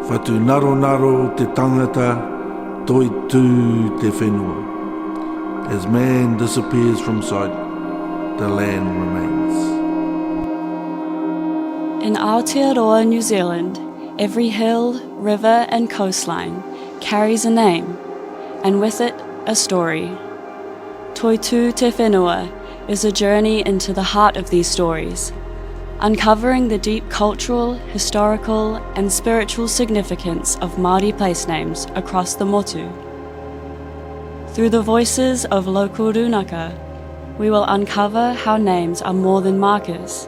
Whatu naro naro te tangata, Toitū te whenua. As man disappears from sight, the land remains. In Aotearoa, New Zealand, every hill, river and coastline carries a name, and with it, a story. Toitū te whenua is a journey into the heart of these stories, uncovering the deep cultural, historical and spiritual significance of Māori place names across the motu. Through the voices of local rūnaka, we will uncover how names are more than markers,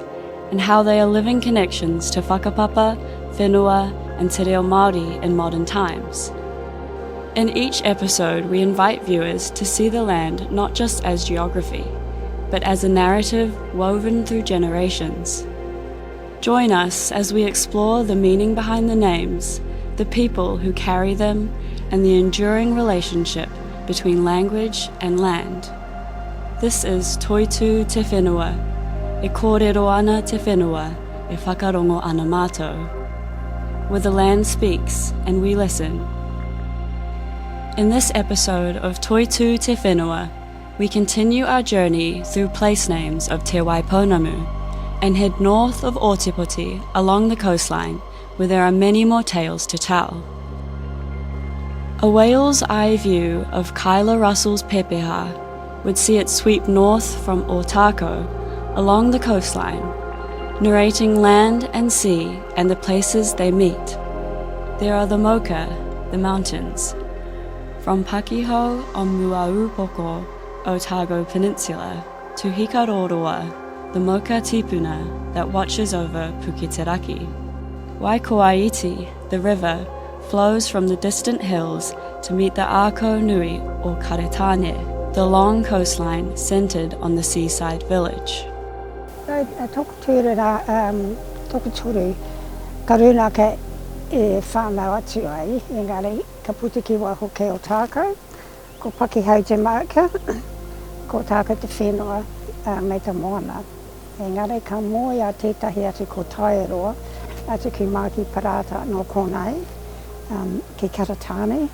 and how they are living connections to whakapapa, whenua and te reo Māori in modern times. In each episode, we invite viewers to see the land not just as geography, but as a narrative woven through generations. Join us as we explore the meaning behind the names, the people who carry them, and the enduring relationship between language and land. This is Toitū te whenua, e kōrero ana te whenua, e whakarongo ana mātou, where the land speaks and we listen. In this episode of Toitū te whenua, we continue our journey through place names of Te Waipounamu and head north of Ōtepoti along the coastline, where there are many more tales to tell. A whale's eye view of Khyla Russell's pepeha would see it sweep north from Ōtako along the coastline, narrating land and sea and the places they meet. There are the moka, the mountains. From Pakiho on Muaupoko, Otago Peninsula, to Hikaroroa, the moka tipuna that watches over Pukiteraki. Waikoaiti, the river, flows from the distant hills to meet the Ako Nui or Karetane, the long coastline centred on the seaside village. Tōku tūrera, tōku tūru, ka rūnaka e whānau atu ai, engari, ka puti ki waho ke Ōtako, ko Pakihau te mauka, ko Ōtako te whenua, me te moana. Engari, ka moia tētahi atu ko Taiaroa, atu ki Māki Parata no Konei, ki Karatane.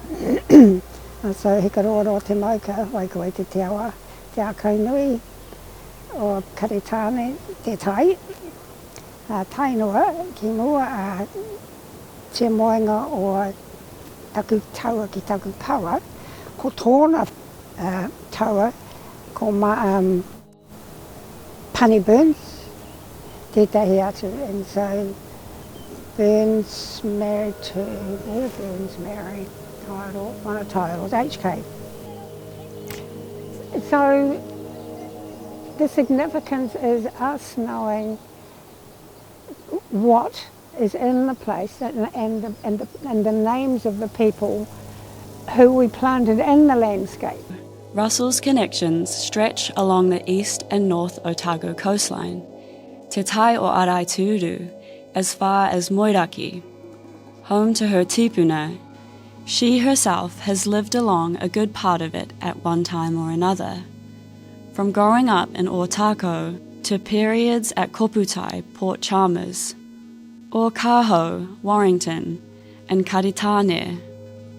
So he ka rōro te mauka, waikoe te te awa, te Ako Nui, o Karitane, te tai. Tainua, ki mua te moenga o taku taua ki taku pawa, ko tōna taua, ko Pani Burns, tētahi atu. And so Burns married to, where Burns married? Title, one of titles, HK. So the significance is us knowing what is in the place and the names of the people who we planted in the landscape. Russell's connections stretch along the east and north Otago coastline, Te Tai o Araituru, as far as Moiraki. Home to her tipuna, she herself has lived along a good part of it at one time or another. From growing up in Ōtako to periods at Koputai, Port Chalmers, or Kaho, Warrington, and Karitane,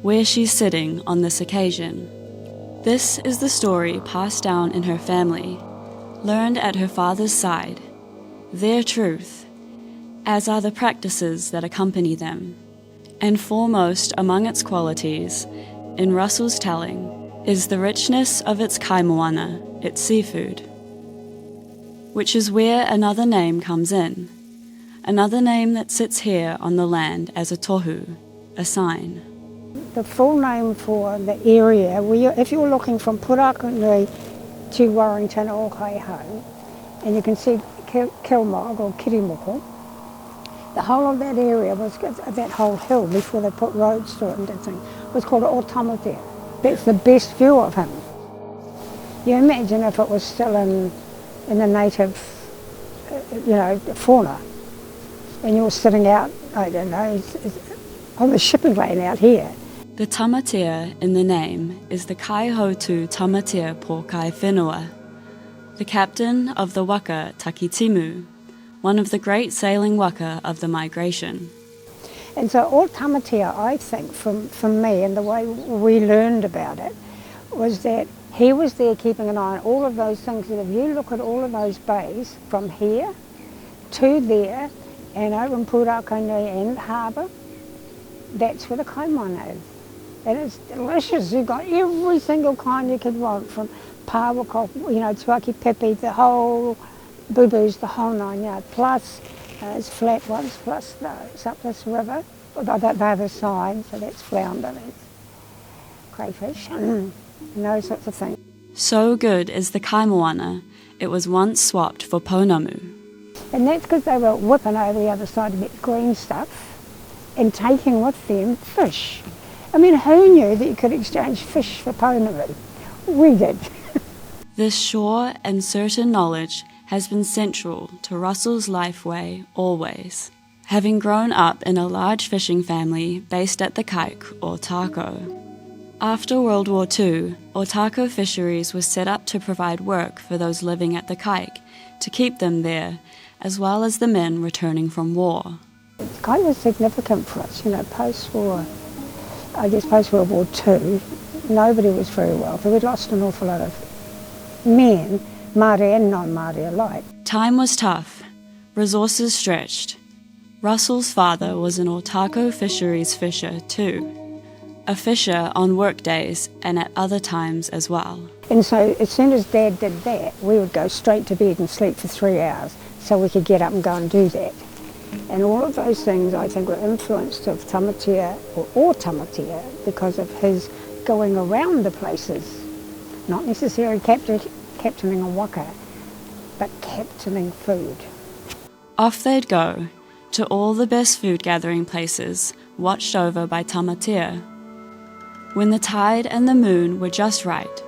where she's sitting on this occasion. This is the story passed down in her family, learned at her father's side, their truth, as are the practices that accompany them. And foremost among its qualities, in Russell's telling, is the richness of its kaimoana, its seafood, which is where another name comes in, another name that sits here on the land as a tohu, a sign. The full name for the area, if you're looking from Purakanui to Warrington or Kaiho, and you can see Kilmog or Kirimoko, the whole of that area, that whole hill before they put roads to it and that thing, was called Ōtepoti. That's the best view of him. You imagine if it was still in the native, fauna, and you were sitting out, I don't know, on the shipping lane out here. The tamatea in the name is the Kaihotu Tamatea Pōkai Whenua, the captain of the waka Takitimu, one of the great sailing waka of the migration. And so all tamatea, I think, from me and the way we learned about it, was that he was there keeping an eye on all of those things. And if you look at all of those bays from here to there and over in Pūrakonui and Harbour, that's where the kaimana is. And it's delicious. You've got every single kind you could want, from pāwaka, tuaki pepe, the whole boo-boos, the whole 9 yards, plus those flat ones, plus those up this river. They're the side, so that's flounder, that's crayfish, and those sorts of things. So good is the kaimoana, it was once swapped for pounamu. And that's because they were whipping over the other side to get green stuff and taking with them fish. I mean, who knew that you could exchange fish for pounamu? We did. This sure and certain knowledge has been central to Russell's life way always, having grown up in a large fishing family based at the Kaik, or Tako. After World War II, Ōtako Fisheries was set up to provide work for those living at the Kaik, to keep them there, as well as the men returning from war. It's kind of significant for us, post-war, I guess post-World War II, nobody was very wealthy. We'd lost an awful lot of men, Māori and non-Māori alike. Time was tough, resources stretched. Russell's father was an Ōtako Fisheries fisher too, a fisher on work days and at other times as well. And so as soon as Dad did that, we would go straight to bed and sleep for 3 hours so we could get up and go and do that. And all of those things, I think, were influenced of tamatea, or tamatea, because of his going around the places, not necessarily captaining a waka, but captaining food. Off they'd go, to all the best food gathering places, watched over by tamatea. When the tide and the moon were just right,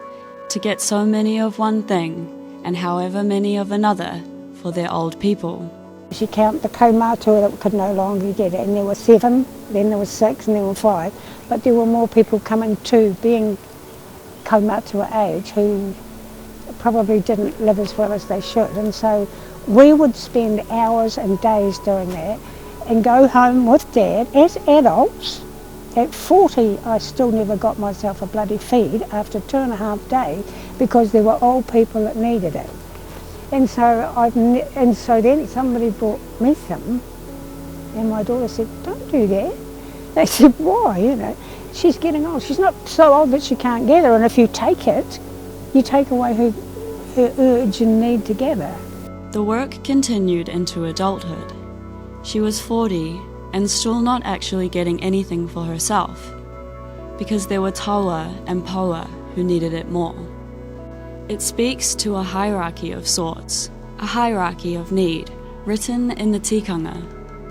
to get so many of one thing, and however many of another, for their old people. You count the kaumātua that could no longer get it, and there were 7, then there were 6, and there were 5, but there were more people coming to being kaumātua age who probably didn't live as well as they should, and so we would spend hours and days doing that and go home with Dad as adults. At 40, I still never got myself a bloody feed after 2.5 days because there were old people that needed it. And so then somebody brought me some, and my daughter said, "Don't do that." They said, "Why? She's getting old. She's not so old that she can't gather, and if you take it, you take away her urge and need to gather." The work continued into adulthood. She was 40 and still not actually getting anything for herself, because there were taua and poa who needed it more. It speaks to a hierarchy of sorts, a hierarchy of need, written in the tikanga,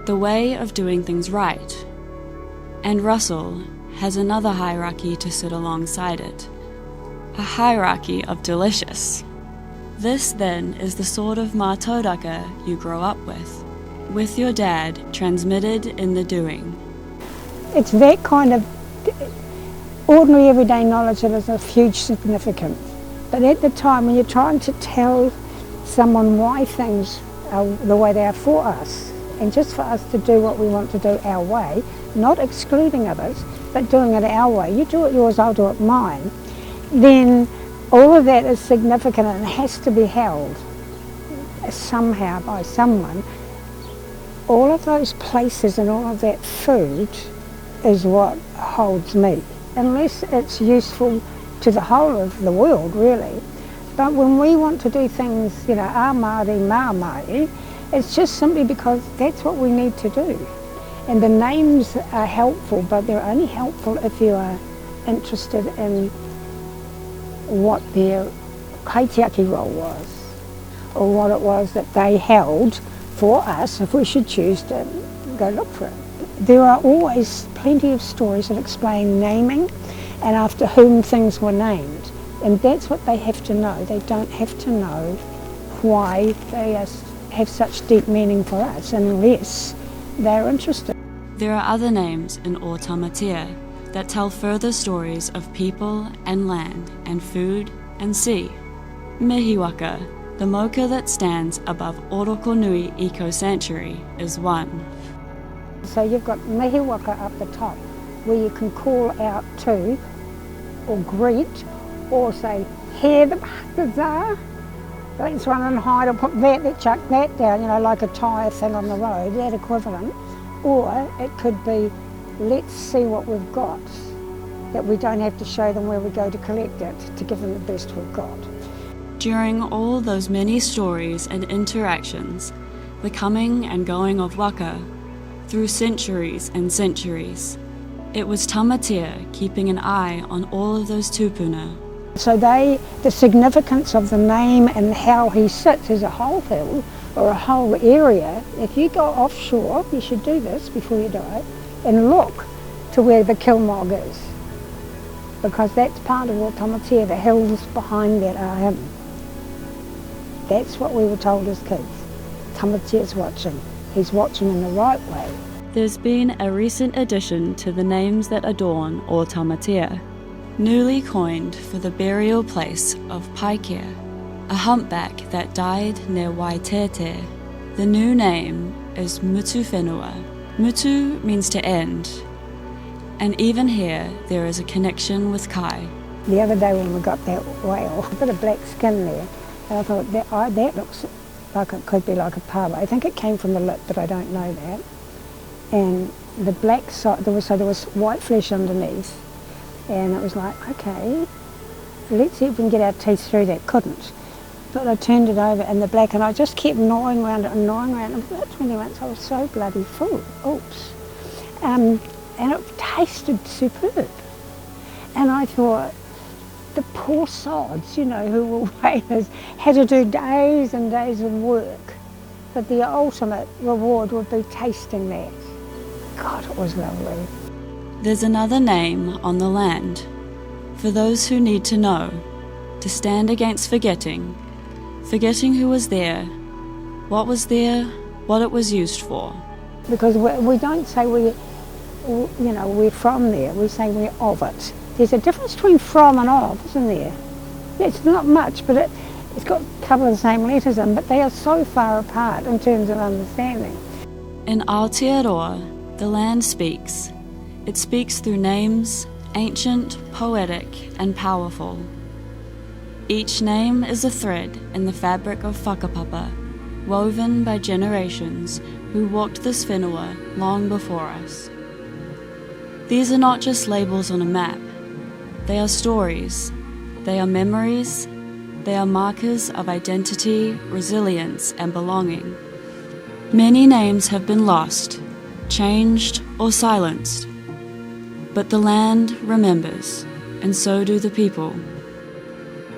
the way of doing things right. And Russell has another hierarchy to sit alongside it, a hierarchy of delicious. This then is the sort of mātauranga you grow up with your dad transmitted in the doing. It's that kind of ordinary everyday knowledge that is of huge significance. But at the time when you're trying to tell someone why things are the way they are for us, and just for us to do what we want to do our way, not excluding others, but doing it our way, you do it yours, I'll do it mine, then all of that is significant and has to be held somehow by someone. All of those places and all of that food is what holds me, unless it's useful to the whole of the world, really. But when we want to do things, a Māori, mā Māori, it's just simply because that's what we need to do. And the names are helpful, but they're only helpful if you are interested in what their kaitiaki role was, or what it was that they held for us if we should choose to go look for it. There are always plenty of stories that explain naming and after whom things were named, and that's what they have to know. They don't have to know why they have such deep meaning for us unless they're interested. There are other names in Ōtamatea that tell further stories of people and land and food and sea. Mihiwaka, the moka that stands above Orokonui Eco Sanctuary, is one. So you've got mihi waka up the top, where you can call out to, or greet, or say, here the bastards are. Let's run and hide, or put that, chuck that down, like a tyre thing on the road, that equivalent. Or it could be, let's see what we've got, that we don't have to show them where we go to collect it, to give them the best we've got. During all those many stories and interactions, the coming and going of waka, through centuries and centuries, it was tamatea keeping an eye on all of those tupuna. So the significance of the name and how he sits as a whole hill or a whole area, if you go offshore, you should do this before you die, and look to where the kilmog is. Because that's part of what tamatea, the hills behind that are him. That's what we were told as kids. Tamatea's watching. He's watching in the right way. There's been a recent addition to the names that adorn Ōtepoti, newly coined for the burial place of Paikea, a humpback that died near Waitete. The new name is Mutu whenua. Mutu means to end, and even here there is a connection with Kai. The other day when we got that whale, a bit of black skin there, and I thought that looks like it could be like a pub. I think it came from the lip, but I don't know that. And the black side, there was white flesh underneath, and it was like, okay, let's see if we can get our teeth through that. Couldn't. But I turned it over and the black, and I just kept gnawing around it and gnawing around it. About 20 minutes, I was so bloody full. Oops. And it tasted superb. And I thought, the poor sods, who were whalers, had to do days and days of work. But the ultimate reward would be tasting that. God, it was lovely. There's another name on the land, for those who need to know, to stand against forgetting who was there, what it was used for. Because we don't say we're from there, we say we're of it. There's a difference between from and of, isn't there? It's not much, but it's got a couple of the same letters in, but they are so far apart in terms of understanding. In Aotearoa, the land speaks. It speaks through names, ancient, poetic, and powerful. Each name is a thread in the fabric of whakapapa, woven by generations who walked this whenua long before us. These are not just labels on a map. They are stories. They are memories. They are markers of identity, resilience, and belonging. Many names have been lost, changed, or silenced. But the land remembers, and so do the people.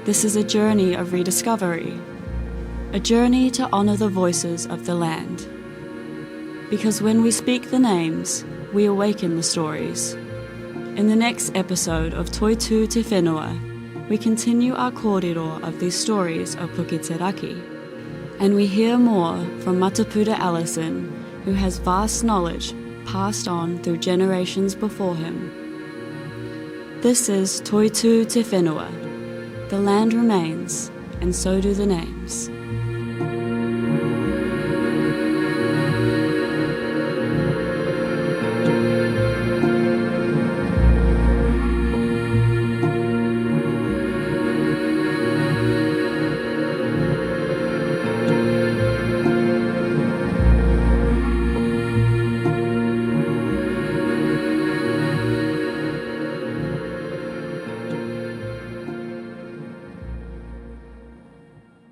This is a journey of rediscovery, a journey to honor the voices of the land. Because when we speak the names, we awaken the stories. In the next episode of Toitū Te Whenua, we continue our kōrero of these stories of Pukiteraki, and we hear more from Mataputa Allison, who has vast knowledge passed on through generations before him. This is Toitū Te Whenua. The land remains, and so do the names.